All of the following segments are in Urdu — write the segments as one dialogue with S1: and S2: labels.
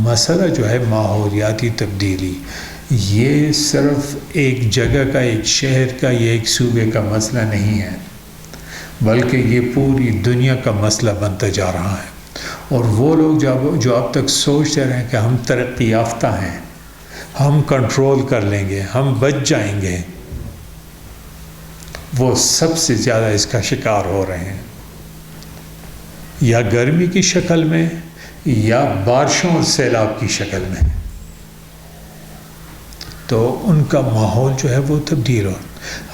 S1: مسئلہ جو ہے ماحولیاتی تبدیلی، یہ صرف ایک جگہ کا، ایک شہر کا یا ایک صوبے کا مسئلہ نہیں ہے، بلکہ یہ پوری دنیا کا مسئلہ بنتا جا رہا ہے۔ اور وہ لوگ جو اب تک سوچتے رہے کہ ہم ترقی یافتہ ہیں، ہم کنٹرول کر لیں گے، ہم بچ جائیں گے، وہ سب سے زیادہ اس کا شکار ہو رہے ہیں، یا گرمی کی شکل میں یا بارشوں اور سیلاب کی شکل میں۔ تو ان کا ماحول جو ہے وہ تبدیل ہو۔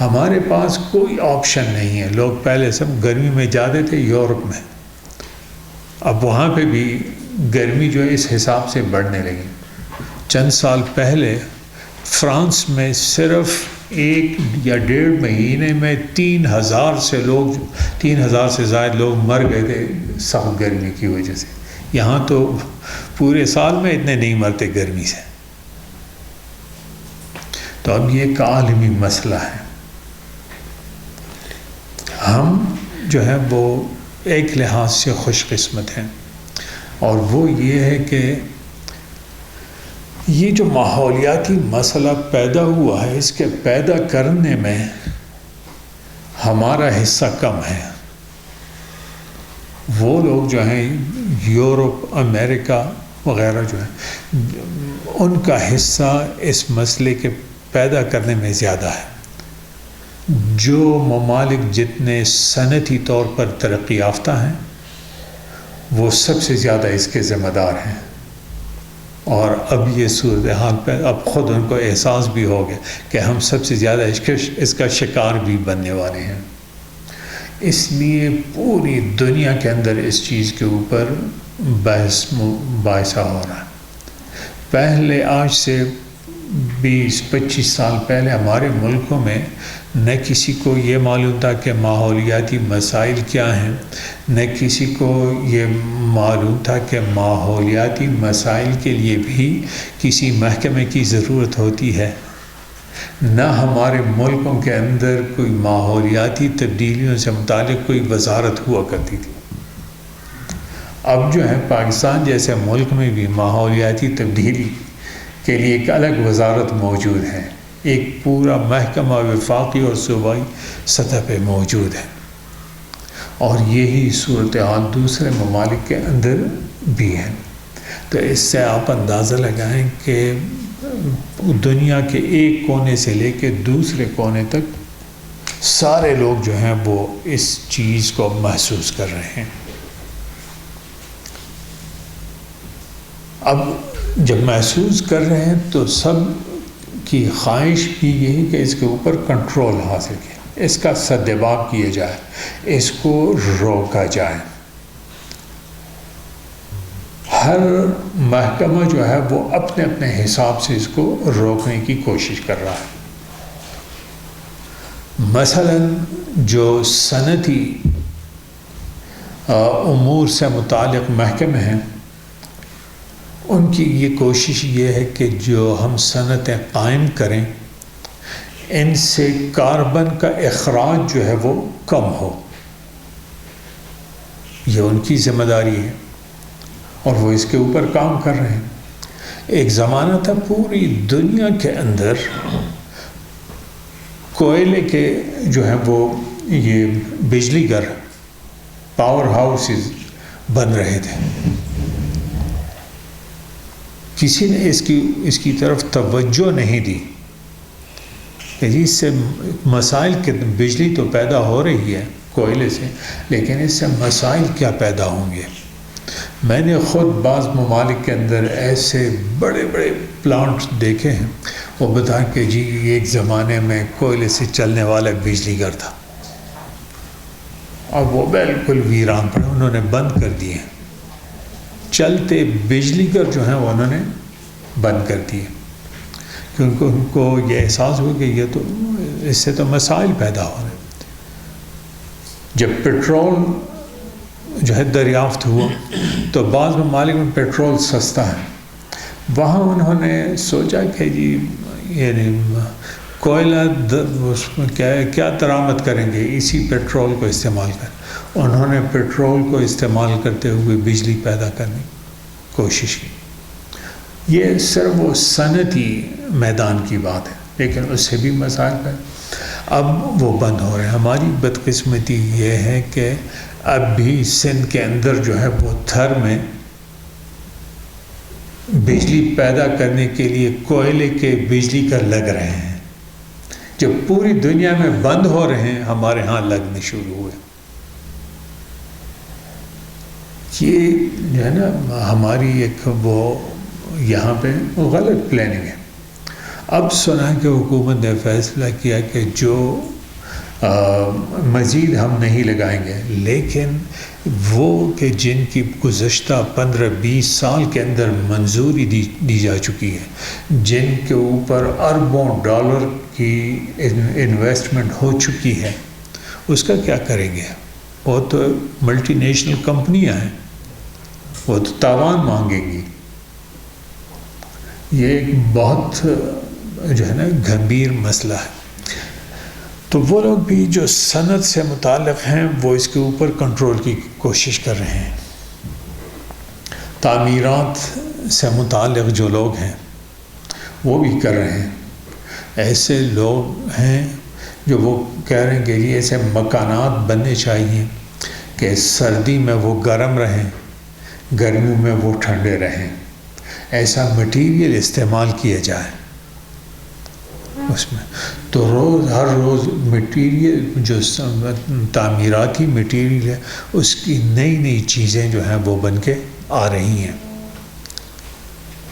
S1: ہمارے پاس کوئی آپشن نہیں ہے۔ لوگ پہلے سب گرمی میں جاتے تھے یورپ میں، اب وہاں پہ بھی گرمی جو ہے اس حساب سے بڑھنے لگی۔ چند سال پہلے فرانس میں صرف 1 یا 1.5 مہینے میں 3000 سے زائد لوگ مر گئے تھے سخت گرمی کی وجہ سے۔ یہاں تو پورے سال میں اتنے نہیں مرتے گرمی سے۔ تو اب یہ ایک عالمی مسئلہ ہے۔ ہم جو ہے وہ ایک لحاظ سے خوش قسمت ہیں، اور وہ یہ ہے کہ یہ جو ماحولیاتی مسئلہ پیدا ہوا ہے، اس کے پیدا کرنے میں ہمارا حصہ کم ہے۔ وہ لوگ جو ہیں یورپ، امریکہ وغیرہ جو ہیں، ان کا حصہ اس مسئلے کے پیدا کرنے میں زیادہ ہے۔ جو ممالک جتنے صنعتی طور پر ترقی یافتہ ہیں، وہ سب سے زیادہ اس کے ذمہ دار ہیں، اور اب یہ صورتحال پہ اب خود ان کو احساس بھی ہو گیا کہ ہم سب سے زیادہ اس کا شکار بھی بننے والے ہیں۔ اس لیے پوری دنیا کے اندر اس چیز کے اوپر بحث مباحثہ ہو رہا ہے۔ پہلے آج سے 20-25 سال پہلے ہمارے ملکوں میں نہ کسی کو یہ معلوم تھا کہ ماحولیاتی مسائل کیا ہیں، نہ کسی کو یہ معلوم تھا کہ ماحولیاتی مسائل کے لیے بھی کسی محکمے کی ضرورت ہوتی ہے، نہ ہمارے ملکوں کے اندر کوئی ماحولیاتی تبدیلیوں سے متعلق کوئی وزارت ہوا کرتی تھی۔ اب جو ہے پاکستان جیسے ملک میں بھی ماحولیاتی تبدیلی کے لیے ایک الگ وزارت موجود ہے، ایک پورا محکمہ وفاقی اور صوبائی سطح پہ موجود ہے، اور یہی صورتحال دوسرے ممالک کے اندر بھی ہے۔ تو اس سے آپ اندازہ لگائیں کہ دنیا کے ایک کونے سے لے کے دوسرے کونے تک سارے لوگ جو ہیں وہ اس چیز کو محسوس کر رہے ہیں۔ اب جب محسوس کر رہے ہیں تو سب کی خواہش بھی یہی کہ اس کے اوپر کنٹرول حاصل کیا، اس کا سدباب کیا جائے، اس کو روکا جائے۔ ہر محکمہ جو ہے وہ اپنے اپنے حساب سے اس کو روکنے کی کوشش کر رہا ہے۔ مثلاً جو صنعتی امور سے متعلق محکمے ہیں، ان کی یہ کوشش یہ ہے کہ جو ہم صنعتیں قائم کریں، ان سے کاربن کا اخراج جو ہے وہ کم ہو، یہ ان کی ذمہ داری ہے، اور وہ اس کے اوپر کام کر رہے ہیں۔ ایک زمانہ تھا پوری دنیا کے اندر کوئلے کے جو ہیں وہ یہ بجلی گھر، پاور ہاؤسز بن رہے تھے، کسی نے اس کی طرف توجہ نہیں دی کہ اس سے مسائل کے، بجلی تو پیدا ہو رہی ہے کوئلے سے، لیکن اس سے مسائل کیا پیدا ہوں گے۔ میں نے خود بعض ممالک کے اندر ایسے بڑے بڑے پلانٹ دیکھے ہیں، وہ بتائیں کہ جی ایک زمانے میں کوئلے سے چلنے والا بجلی گھر تھا، اب وہ بالکل ویران پڑے، انہوں نے بند کر دیے، چلتے بجلی گھر جو ہیں وہ انہوں نے بند کر دیے، کیونکہ ان کو یہ احساس ہوا کہ یہ تو اس سے تو مسائل پیدا ہو رہے ہیں۔ جب پیٹرول جو ہے دریافت ہوا تو بعض ممالک میں پیٹرول سستا ہے، وہاں انہوں نے سوچا کہ جی یعنی کوئلہ اس میں کیا درآمد کریں گے، اسی پیٹرول کو استعمال کریں۔ انہوں نے پیٹرول کو استعمال کرتے ہوئے بجلی پیدا کرنے کی کوشش کی، یہ صرف وہ صنعتی میدان کی بات ہے، لیکن اس سے بھی مسائل ہے، اب وہ بند ہو رہے ہیں۔ ہماری بدقسمتی یہ ہے کہ اب بھی سندھ کے اندر جو ہے وہ تھر میں بجلی پیدا کرنے کے لیے کوئلے کے بجلی کا لگ رہے ہیں، جب پوری دنیا میں بند ہو رہے ہیں ہمارے ہاں لگنے شروع ہوئے۔ یہ جو ہے نا ہماری ایک وہ یہاں پہ غلط پلاننگ ہے۔ اب سنا کہ حکومت نے فیصلہ کیا کہ جو مزید ہم نہیں لگائیں گے، لیکن وہ کہ جن کی گزشتہ 15-20 سال کے اندر منظوری دی جا چکی ہے، جن کے اوپر اربوں ڈالر کی انویسٹمنٹ ہو چکی ہے، اس کا کیا کریں گے؟ وہ تو ملٹی نیشنل کمپنیاں ہیں، وہ تو تاوان مانگیں گی۔ یہ ایک بہت جو ہے نا گھمبیر مسئلہ ہے۔ تو وہ لوگ بھی جو صنعت سے متعلق ہیں وہ اس کے اوپر کنٹرول کی کوشش کر رہے ہیں۔ تعمیرات سے متعلق جو لوگ ہیں وہ بھی کر رہے ہیں۔ ایسے لوگ ہیں جو وہ کہہ رہے ہیں کہ یہ ایسے مکانات بننے چاہیے کہ سردی میں وہ گرم رہیں، گرمیوں میں وہ ٹھنڈے رہیں، ایسا مٹیریل استعمال کیا جائے اس میں۔ تو ہر روز مٹیریل جو تعمیراتی مٹیریل ہے اس کی نئی نئی چیزیں جو ہیں وہ بن کے آ رہی ہیں۔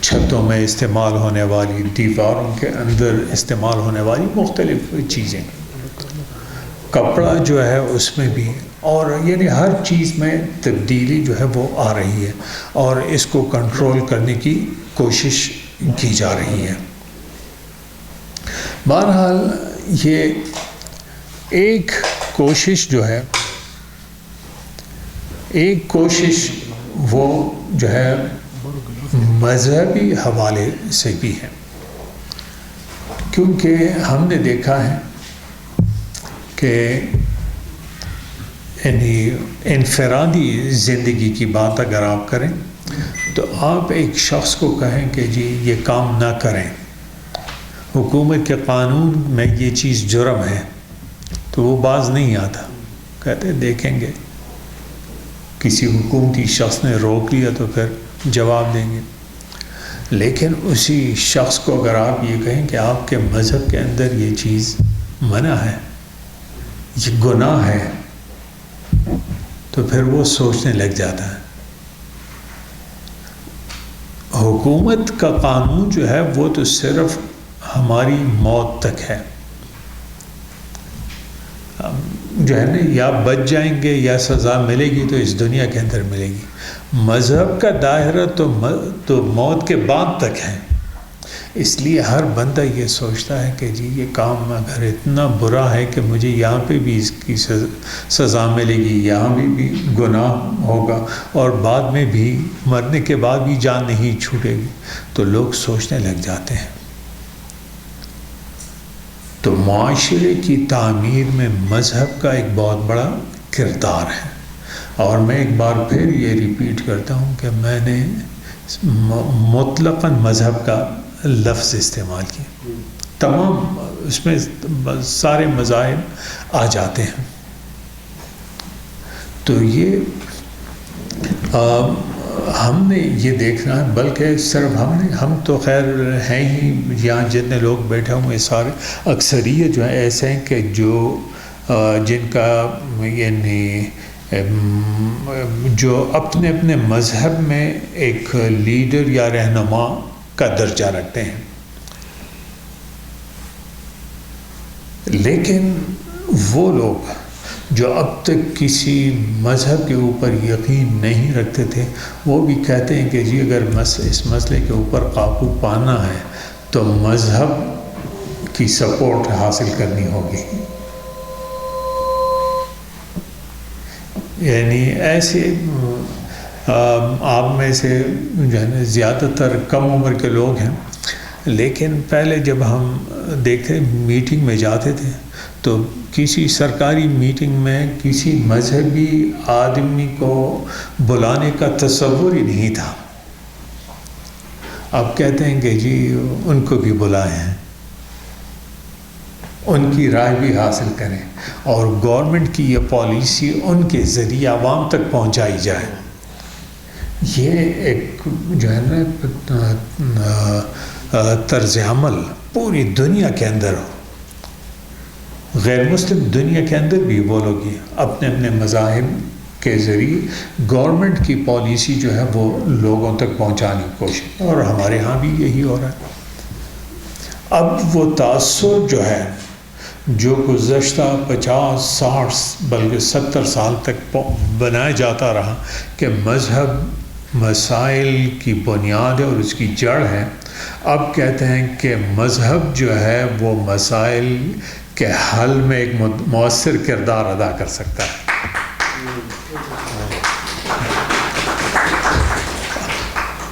S1: چھتوں میں استعمال ہونے والی، دیواروں کے اندر استعمال ہونے والی مختلف چیزیں، کپڑا جو ہے اس میں بھی، اور یعنی ہر چیز میں تبدیلی جو ہے وہ آ رہی ہے، اور اس کو کنٹرول کرنے کی کوشش کی جا رہی ہے۔ بہرحال یہ ایک کوشش جو ہے، ایک کوشش وہ جو ہے مذہبی حوالے سے بھی ہے، کیونکہ ہم نے دیکھا ہے کہ یعنی انفرادی زندگی کی بات اگر آپ کریں تو آپ ایک شخص کو کہیں کہ جی یہ کام نہ کریں، حکومت کے قانون میں یہ چیز جرم ہے، تو وہ باز نہیں آتا، کہتے دیکھیں گے، کسی حکومتی شخص نے روک لیا تو پھر جواب دیں گے۔ لیکن اسی شخص کو اگر آپ یہ کہیں کہ آپ کے مذہب کے اندر یہ چیز منع ہے، یہ گناہ ہے، تو پھر وہ سوچنے لگ جاتا ہے۔ حکومت کا قانون جو ہے وہ تو صرف ہماری موت تک ہے، جو ہے نا یا بچ جائیں گے یا سزا ملے گی تو اس دنیا کے اندر ملے گی۔ مذہب کا دائرہ تو موت کے بعد تک ہے، اس لیے ہر بندہ یہ سوچتا ہے کہ جی یہ کام اگر اتنا برا ہے کہ مجھے یہاں پہ بھی اس کی سزا ملے گی، یہاں بھی گناہ ہوگا، اور بعد میں بھی مرنے کے بعد بھی جان نہیں چھوٹے گی، تو لوگ سوچنے لگ جاتے ہیں۔ تو معاشرے کی تعمیر میں مذہب کا ایک بہت بڑا کردار ہے، اور میں ایک بار پھر یہ ریپیٹ کرتا ہوں کہ میں نے مطلقاً مذہب کا لفظ استعمال کیا، تمام اس میں سارے مذاہب آ جاتے ہیں۔ تو یہ ہم نے یہ دیکھنا ہے، بلکہ صرف ہم تو خیر ہیں ہی، یہاں جتنے لوگ بیٹھے ہوئے سارے اکثریت جو ہیں ایسے ہیں کہ جو جن کا یعنی جو اپنے اپنے مذہب میں ایک لیڈر یا رہنما کا درجہ رکھتے ہیں، لیکن وہ لوگ جو اب تک کسی مذہب کے اوپر یقین نہیں رکھتے تھے، وہ بھی کہتے ہیں کہ جی اگر اس مسئلے کے اوپر قابو پانا ہے تو مذہب کی سپورٹ حاصل کرنی ہوگی۔ یعنی ایسے آپ میں سے جو ہے نا زیادہ تر کم عمر کے لوگ ہیں، لیکن پہلے جب ہم دیکھتے میٹنگ میں جاتے تھے تو کسی سرکاری میٹنگ میں کسی مذہبی آدمی کو بلانے کا تصور ہی نہیں تھا۔ اب کہتے ہیں کہ جی ان کو بھی بلائیں ہیں، ان کی رائے بھی حاصل کریں، اور گورنمنٹ کی یہ پالیسی ان کے ذریعے عوام تک پہنچائی جائے۔ یہ ایک جو ہے نا طرز عمل پوری دنیا کے اندر ہو۔ غیر مسلم دنیا کے اندر بھی وہ لوگ اپنے اپنے مذاہب کے ذریعے گورنمنٹ کی پالیسی جو ہے وہ لوگوں تک پہنچانے کی کوشش، اور ہمارے ہاں بھی یہی ہو رہا ہے۔ اب وہ تعصب جو ہے جو گزشتہ 50 60 بلکہ 70 سال تک بنایا جاتا رہا کہ مذہب مسائل کی بنیاد ہے اور اس کی جڑ ہے، اب کہتے ہیں کہ مذہب جو ہے وہ مسائل کے حل میں ایک مؤثر کردار ادا کر سکتا ہے۔